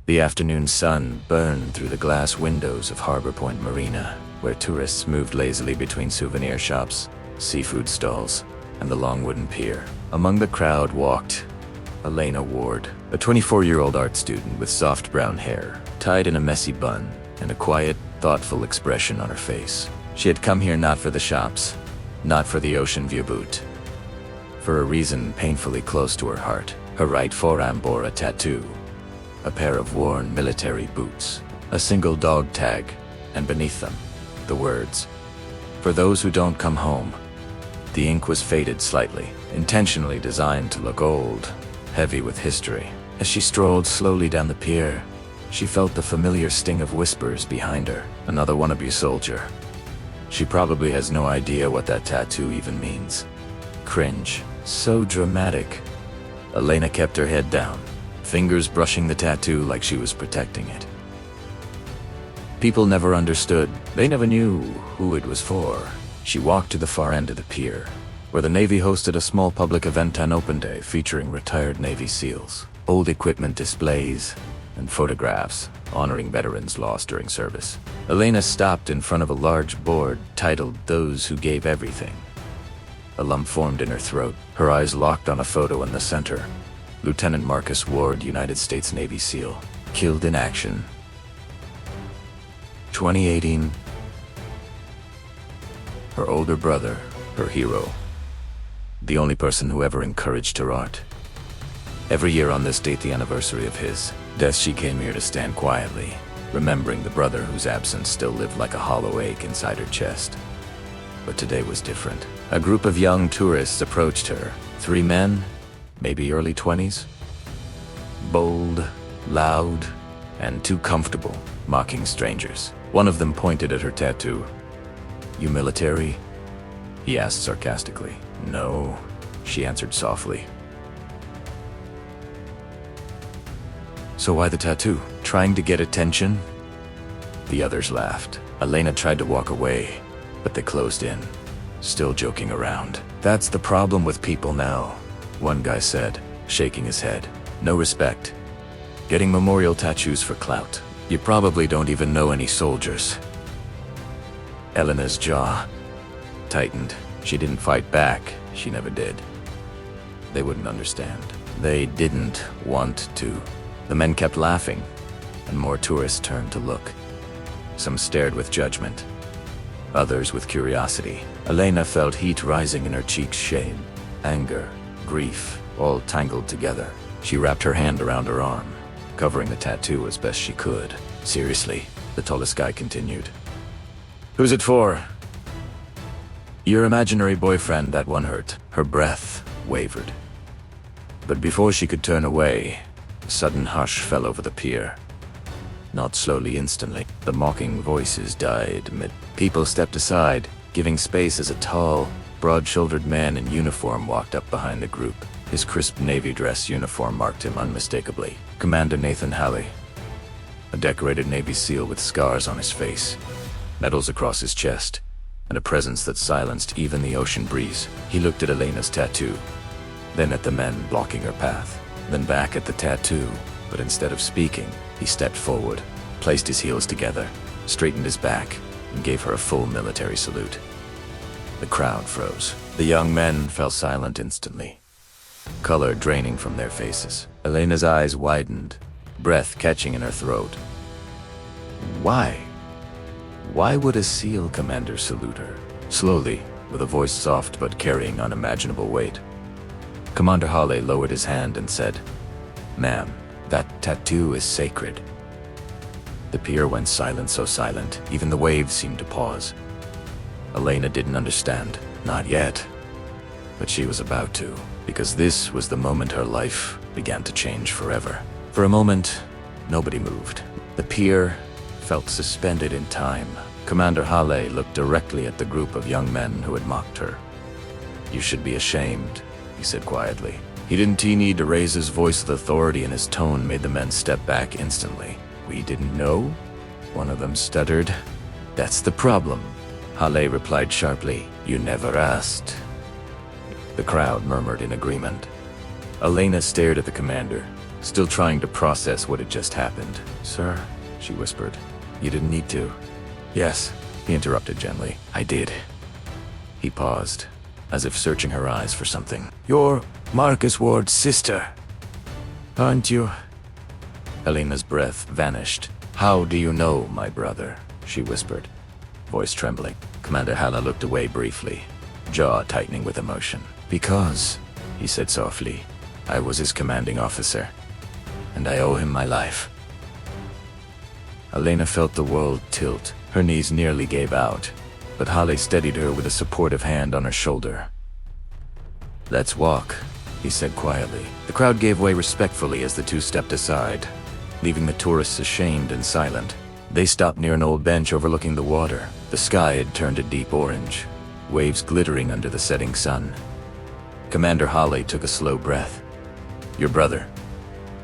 The afternoon sun burned through the glass windows of Harbor Point Marina, where tourists moved lazily between souvenir shops, seafood stalls, and the long wooden pier. Among the crowd walked Elena Ward, a 24-year-old art student with soft brown hair, tied in a messy bun, and a quiet, thoughtful expression on her face. She had come here not for the shops, not for the ocean view boot. For a reason painfully close to her heart, her right forearm bore a tattoo. A pair of worn military boots, a single dog tag, and beneath them, the words, "For those who don't come home." The ink was faded slightly, intentionally designed to look old, heavy with history. As she strolled slowly down the pier, she felt the familiar sting of whispers behind her. Another wannabe soldier. She probably has no idea what that tattoo even means. Cringe. So dramatic. Elena kept her head down, fingers brushing the tattoo like she was protecting it. People never understood. They never knew who it was for. She walked to the far end of the pier, where the Navy hosted a small public event on open day featuring retired Navy SEALs, old equipment displays, and photographs honoring veterans lost during service. Elena stopped in front of a large board titled "Those Who Gave Everything." A lump formed in her throat. Her eyes locked on a photo in the center. Lieutenant Marcus Ward, United States Navy SEAL, killed in action. 2018. Her older brother, her hero. The only person who ever encouraged her art. Every year on this date, the anniversary of his death, she came here to stand quietly, remembering the brother whose absence still lived like a hollow ache inside her chest. But today was different. A group of young tourists approached her. 3 men, maybe early 20s. Bold, loud, and too comfortable, mocking strangers. One of them pointed at her tattoo. "You military?" he asked sarcastically. "No," she answered softly. "So why the tattoo? Trying to get attention?" The others laughed. Elena tried to walk away, but they closed in, still joking around. "That's the problem with people now," one guy said, shaking his head. "No respect. Getting memorial tattoos for clout. You probably don't even know any soldiers." Elena's jaw tightened. She didn't fight back. She never did. They wouldn't understand. They didn't want to. The men kept laughing, and more tourists turned to look. Some stared with judgment, others with curiosity. Elena felt heat rising in her cheeks, shame, anger, grief, all tangled together. She wrapped her hand around her arm, covering the tattoo as best she could. "Seriously," the tallest guy continued. "Who's it for?" "Your imaginary boyfriend," that one hurt. Her breath wavered. But before she could turn away, a sudden hush fell over the pier. Not slowly, instantly. The mocking voices died amid. People stepped aside, giving space as a tall, broad-shouldered man in uniform walked up behind the group. His crisp Navy dress uniform marked him unmistakably. Commander Nathan Halley, a decorated Navy SEAL with scars on his face, medals across his chest, and a presence that silenced even the ocean breeze. He looked at Elena's tattoo, then at the men blocking her path, then back at the tattoo. But instead of speaking, he stepped forward, placed his heels together, straightened his back, and gave her a full military salute. The crowd froze. The young men fell silent instantly, color draining from their faces. Elena's eyes widened, breath catching in her throat. Why? Why would a SEAL commander salute her? Slowly, with a voice soft but carrying unimaginable weight, Commander Halley lowered his hand and said, "Ma'am, that tattoo is sacred." The pier went silent, so silent, even the waves seemed to pause. Elena didn't understand, not yet. But she was about to, because this was the moment her life began to change forever. For a moment, nobody moved. The pier felt suspended in time. Commander Halley looked directly at the group of young men who had mocked her. "You should be ashamed," he said quietly. He didn't need to raise his voice with authority, and his tone made the men step back instantly. "We didn't know?" one of them stuttered. "That's the problem," Halley replied sharply. "You never asked." The crowd murmured in agreement. Elena stared at the commander, still trying to process what had just happened. "Sir," she whispered, "you didn't need to." "Yes," he interrupted gently. "I did." He paused, as if searching her eyes for something. "You're Marcus Ward's sister, aren't you?" Elena's breath vanished. "How do you know my brother?" she whispered, voice trembling. Commander Hala looked away briefly, jaw tightening with emotion. "Because," he said softly, "I was his commanding officer, and I owe him my life." Elena felt the world tilt. Her knees nearly gave out, but Hale steadied her with a supportive hand on her shoulder. "Let's walk," he said quietly. The crowd gave way respectfully as the two stepped aside, leaving the tourists ashamed and silent. They stopped near an old bench overlooking the water. The sky had turned a deep orange, waves glittering under the setting sun. Commander Hale took a slow breath. "Your brother,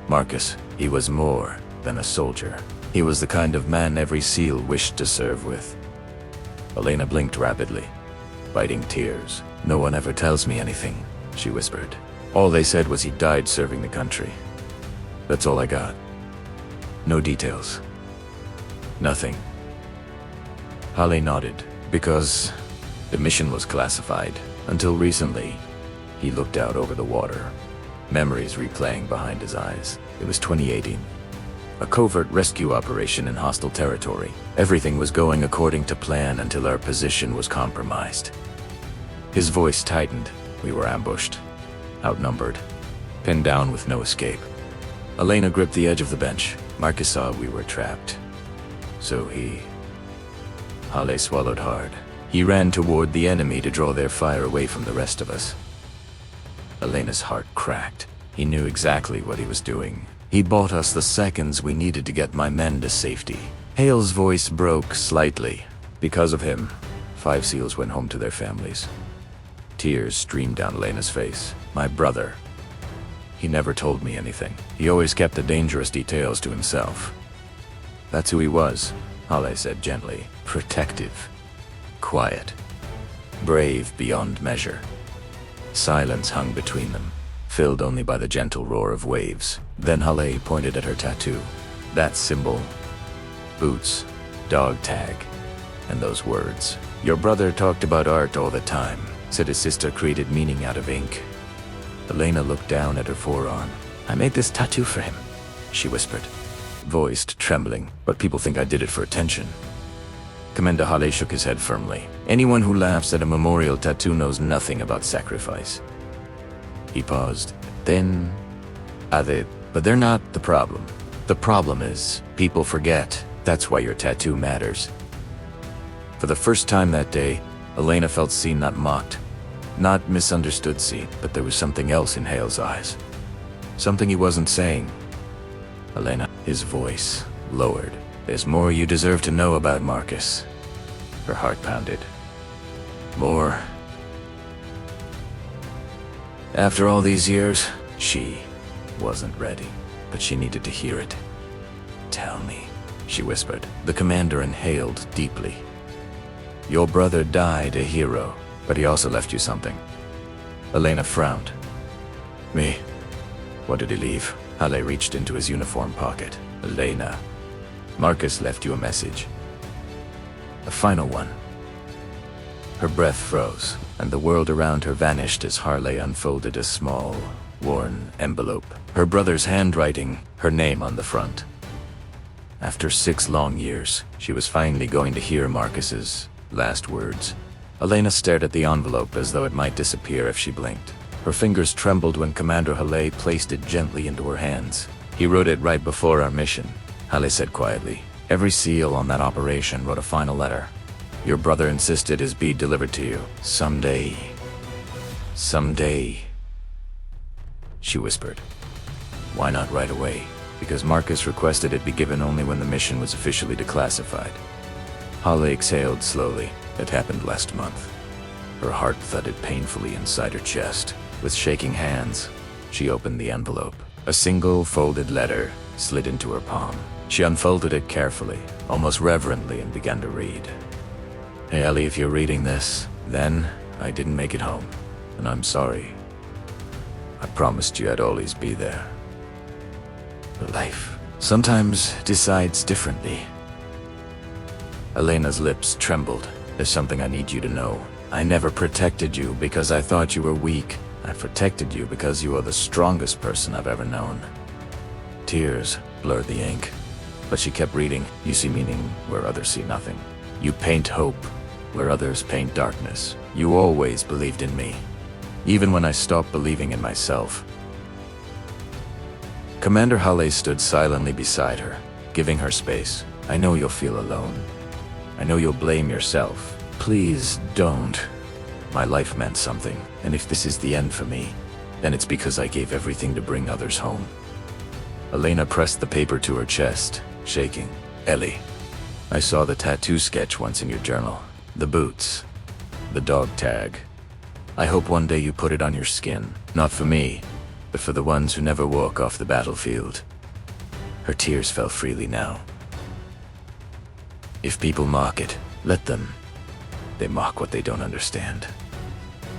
Marcus, he was more than a soldier. He was the kind of man every SEAL wished to serve with." Elena blinked rapidly, biting tears. "No one ever tells me anything," she whispered. "All they said was he died serving the country. That's all I got. No details. Nothing." Hale nodded. "Because the mission was classified. Until recently." He looked out over the water, memories replaying behind his eyes. It was 2018. A covert rescue operation in hostile territory. Everything was going according to plan until our position was compromised. His voice tightened. We were ambushed, outnumbered, pinned down with no escape. Elena gripped the edge of the bench. Marcus saw we were trapped. So Hale swallowed hard. He ran toward the enemy to draw their fire away from the rest of us. Elena's heart cracked. He knew exactly what he was doing. He bought us the seconds we needed to get my men to safety. Hale's voice broke slightly. Because of him, 5 SEALs went home to their families. Tears streamed down Elena's face. My brother. He never told me anything. He always kept the dangerous details to himself. That's who he was, Hale said gently. Protective. Quiet. Brave beyond measure. Silence hung between them, filled only by the gentle roar of waves. Then Hale pointed at her tattoo. That symbol, boots, dog tag, and those words. Your brother talked about art all the time, said his sister created meaning out of ink. Elena looked down at her forearm. I made this tattoo for him, she whispered, voiced trembling, but people think I did it for attention. Commander Hale shook his head firmly. Anyone who laughs at a memorial tattoo knows nothing about sacrifice. He paused. Then, but they're not the problem. The problem is, people forget. That's why your tattoo matters. For the first time that day, Elena felt seen, not mocked. Not misunderstood seen, but there was something else in Hale's eyes. Something he wasn't saying. Elena, his voice lowered. There's more you deserve to know about Marcus. Her heart pounded. More. After all these years, she wasn't ready, but she needed to hear it. Tell me, she whispered. The commander inhaled deeply. Your brother died a hero, but he also left you something. Elena frowned. Me? What did he leave? Hale reached into his uniform pocket. Elena, Marcus left you a message. A final one. Her breath froze, and the world around her vanished as Harley unfolded a small, worn envelope. Her brother's handwriting, her name on the front. After 6 long years, she was finally going to hear Marcus's last words. Elena stared at the envelope as though it might disappear if she blinked. Her fingers trembled when Commander Hale placed it gently into her hands. He wrote it right before our mission. Hale said quietly, every SEAL on that operation wrote a final letter. Your brother insisted his be delivered to you. Someday. Someday. She whispered. Why not right away? Because Marcus requested it be given only when the mission was officially declassified. Hale exhaled slowly. It happened last month. Her heart thudded painfully inside her chest. With shaking hands, she opened the envelope. A single folded letter slid into her palm. She unfolded it carefully, almost reverently, and began to read. Hey Ellie, if you're reading this, then I didn't make it home, and I'm sorry. I promised you I'd always be there. Life sometimes decides differently. Elena's lips trembled. There's something I need you to know. I never protected you because I thought you were weak. I protected you because you are the strongest person I've ever known. Tears blurred the ink, but she kept reading. You see meaning where others see nothing. You paint hope where others paint darkness. You always believed in me, even when I stopped believing in myself. Commander Halle stood silently beside her, giving her space. I know you'll feel alone. I know you'll blame yourself. Please don't. My life meant something, and if this is the end for me, then it's because I gave everything to bring others home. Elena pressed the paper to her chest, shaking. Ellie, I saw the tattoo sketch once in your journal. The boots. The dog tag. I hope one day you put it on your skin. Not for me, but for the ones who never walk off the battlefield. Her tears fell freely now. If people mock it, let them. They mock what they don't understand.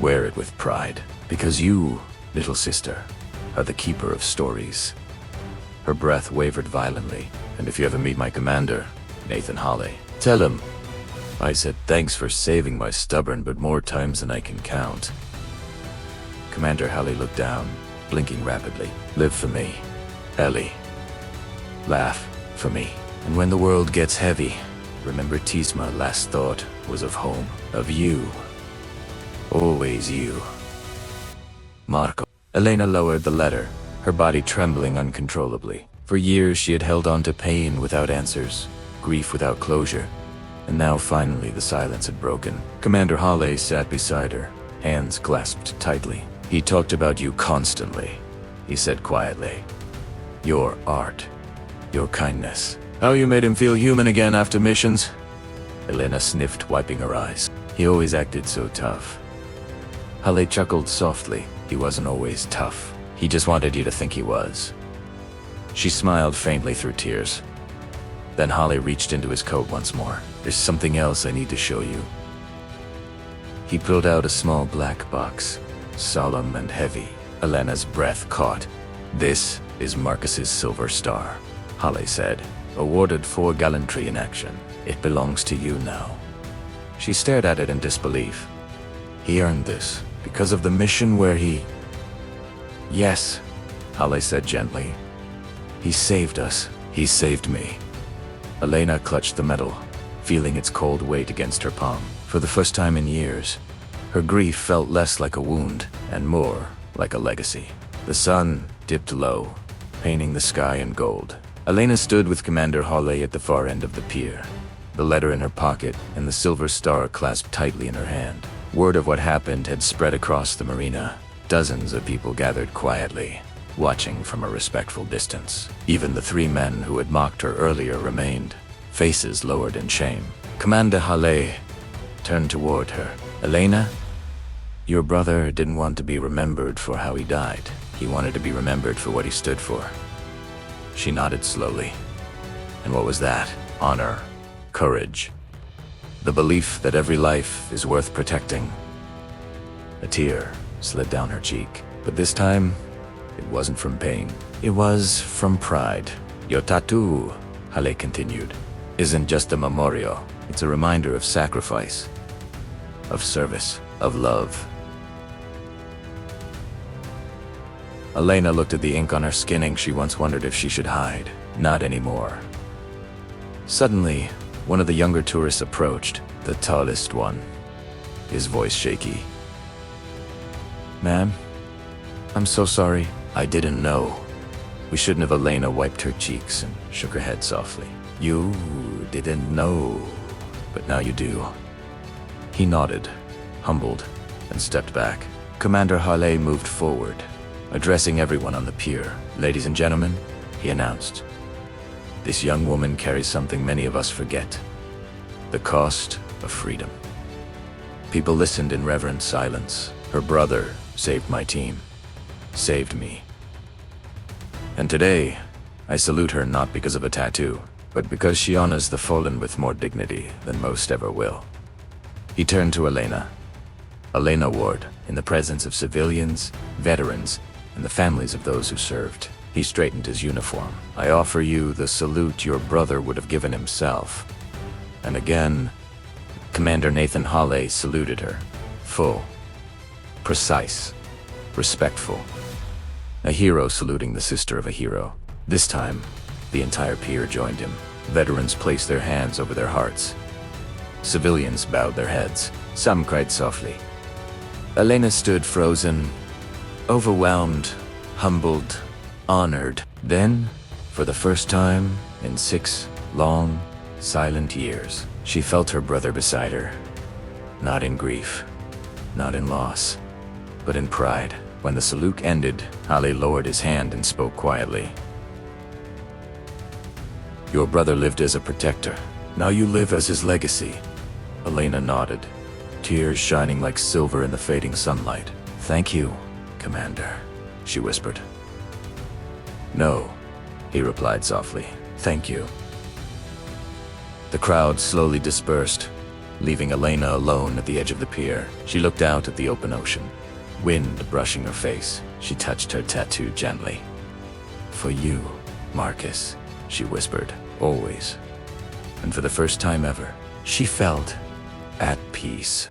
Wear it with pride, because you, little sister, are the keeper of stories. Her breath wavered violently, and if you ever meet my commander, Nathan Halle, tell him I said thanks for saving my stubborn but more times than I can count. Commander Halle looked down, blinking rapidly. Live for me, Ellie. Laugh for me. And when the world gets heavy, remember Tisma's last thought was of home, of you. Always you. Marco. Elena lowered the letter, her body trembling uncontrollably. For years she had held on to pain without answers, grief without closure, and now finally the silence had broken. Commander Halle sat beside her, hands clasped tightly. He talked about you constantly, he said quietly. Your art, your kindness. How you made him feel human again after missions? Elena sniffed, wiping her eyes. He always acted so tough. Halle chuckled softly. He wasn't always tough. He just wanted you to think he was. She smiled faintly through tears. Then Halle reached into his coat once more. There's something else I need to show you. He pulled out a small black box, solemn and heavy. Elena's breath caught. This is Marcus's silver star, Halle said. Awarded for gallantry in action. It belongs to you now. She stared at it in disbelief. He earned this because of the mission where he... Yes, Halle said gently. He saved us. He saved me. Elena clutched the medal, feeling its cold weight against her palm. For the first time in years, her grief felt less like a wound and more like a legacy. The sun dipped low, painting the sky in gold. Elena stood with Commander Halle at the far end of the pier, the letter in her pocket and the silver star clasped tightly in her hand. Word of what happened had spread across the marina. Dozens of people gathered quietly, watching from a respectful distance. Even the three men who had mocked her earlier remained, faces lowered in shame. Commander Halle turned toward her. Elena, your brother didn't want to be remembered for how he died. He wanted to be remembered for what he stood for. She nodded slowly. And what was that? Honor, courage, the belief that every life is worth protecting. A tear slid down her cheek, but this time, it wasn't from pain. It was from pride. Your tattoo, Halle continued, isn't just a memorial. It's a reminder of sacrifice, of service, of love. Elena looked at the ink on her skin. She once wondered if she should hide. Not anymore. Suddenly, one of the younger tourists approached, the tallest one, his voice shaky. Ma'am, I'm so sorry. I didn't know. We shouldn't have. Elena wiped her cheeks and shook her head softly. You didn't know, but now you do. He nodded, humbled, and stepped back. Commander Halle moved forward, addressing everyone on the pier. Ladies and gentlemen, he announced, this young woman carries something many of us forget. The cost of freedom. People listened in reverent silence. Her brother saved my team, saved me. And today, I salute her not because of a tattoo, but because she honors the fallen with more dignity than most ever will. He turned to Elena. Elena Ward, in the presence of civilians, veterans, and the families of those who served. He straightened his uniform. I offer you the salute your brother would have given himself. And again, Commander Nathan Hawley saluted her. Full, precise, respectful. A hero saluting the sister of a hero. This time, the entire pier joined him. Veterans placed their hands over their hearts. Civilians bowed their heads. Some cried softly. Elena stood frozen, overwhelmed, humbled, honored. Then, for the first time in 6 long, silent years, she felt her brother beside her. Not in grief, not in loss, but in pride. When the salute ended, Ali lowered his hand and spoke quietly. Your brother lived as a protector. Now you live as his legacy. Elena nodded, tears shining like silver in the fading sunlight. Thank you, Commander, she whispered. No, he replied softly. Thank you. The crowd slowly dispersed, leaving Elena alone at the edge of the pier. She looked out at the open ocean, wind brushing her face. She touched her tattoo gently. For you, Marcus, she whispered, always. And for the first time ever, she felt at peace.